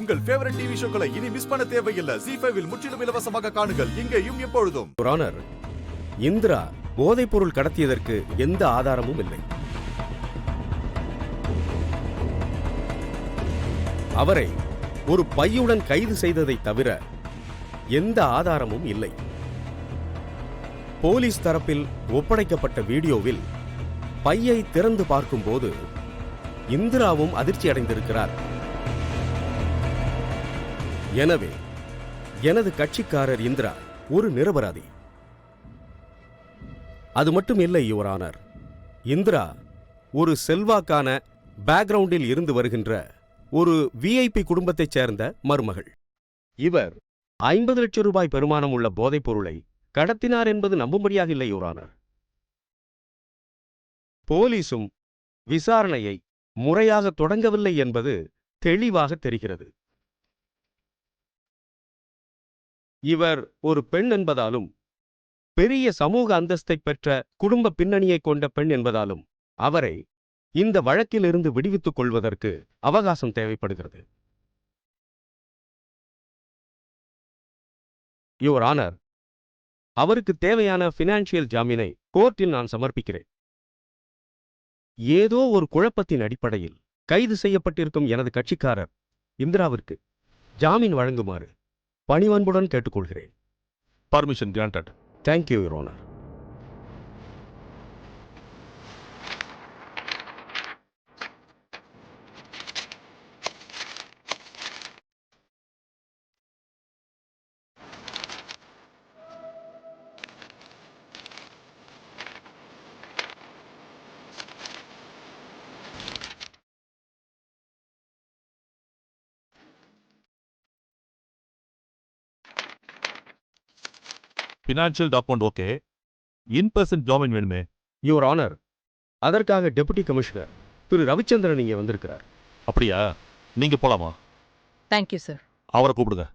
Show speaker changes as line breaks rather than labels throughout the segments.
உங்கள் favourite TV ஷோக்களை இனி miss பண்ண தேவையில்லை. ZEE5 இல் முற்றிலும் இலவசமாக காணுங்கள், இங்கேயும் எப்பொழுதும்.
ஆனர், இந்திரா போதைப் பொருள் கடத்தியதற்கு எந்த ஆதாரமும் இல்லை. அவரை ஒரு பையுடன் கைது செய்ததை தவிர எந்த ஆதாரமும் இல்லை. போலீஸ் தரப்பில் ஒப்படைக்கப்பட்ட வீடியோவில் பையை திறந்து பார்க்கும்போது இந்திராவும் அதிர்ச்சி அடைந்திருக்கிறார். எனவே எனது கட்சிக்காரர் இந்திரா ஒரு நிரபராதி. அது மட்டும் இல்லை யுவர் ஆனர், இந்திரா ஒரு செல்வாக்கான பேக்ரவுண்டில் இருந்து வருகின்ற ஒரு விஐபி குடும்பத்தைச் சேர்ந்த மருமகள். இவர் 50 லட்சம் ரூபாய் பெறுமானம் உள்ள போதைப் பொருளை கடத்தினார் என்பது நம்பும்படியாக இல்லை யுவர் ஆனர். போலீசும் விசாரணையை முறையாக தொடங்கவில்லை என்பது தெளிவாக தெரிகிறது. இவர் ஒரு பெண் என்பதாலும் பெரிய சமூக அந்தஸ்தை பெற்ற குடும்ப பின்னணியை கொண்ட பெண் என்பதாலும் அவரை இந்த வழக்கிலிருந்து விடுவித்துக் கொள்வதற்கு அவகாசம் தேவைப்படுகிறது. யுவர் ஆனர், அவருக்கு தேவையான பினான்சியல் ஜாமீனை கோர்ட்டில் நான் சமர்ப்பிக்கிறேன். ஏதோ ஒரு குழப்பத்தின் அடிப்படையில் கைது செய்யப்பட்டிருக்கும் எனது கட்சிக்காரர் இந்திராவிற்கு ஜாமீன் வழங்குமாறு பணிவன்புடன் கேட்டுக்கொள்கிறேன்.
Permission granted.
Thank you, Your Honor.
Financial document okay. In-person ஜாமீன் வேணுமே.
யுவர் ஆனர், அதற்காக டெபுட்டி கமிஷனர் திரு ரவிச்சந்திரன் இங்கே வந்திருக்கிறார்.
அப்படியா? நீங்க போலாமா?
Thank you sir.
அவரை கூப்பிடுங்க.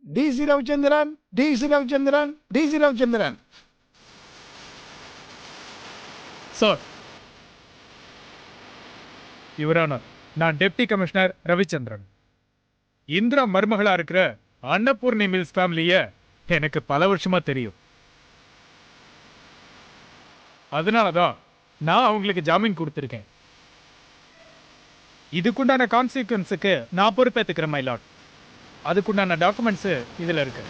DC Ravichandran, DC Ravichandran, DC Ravichandran.
Sir, your honour, நான் டெப்டி கமிஷனர் ரவிச்சந்திரன். இந்திரா மருமகளா இருக்கிற அன்னபூர்ணி மில்ஸ் ஃபேமிலியை எனக்கு பல வருஷமா தெரியும். அதனாலதான் நான் அவங்களுக்கு ஜாமீன் கொடுத்துருக்கேன். இதுக்குண்டான கான்சிக்வன்ஸுக்கு நான் பொறுப்பேற்றுக்கிறேன் மை லார்ட். அதுக்குண்டான டாக்குமெண்ட்ஸு இதில் இருக்கு.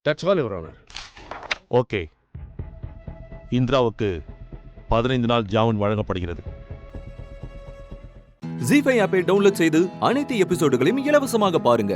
That's all, Your Honor.
Okay. இந்திராவுக்கு 15 நாள் ஜாமீன் வழங்கப்படுகிறது.
ZEE5 ஆப்பை டவுன்லோட் செய்து அனைத்து எபிசோடுகளையும் இலவசமாக பாருங்க.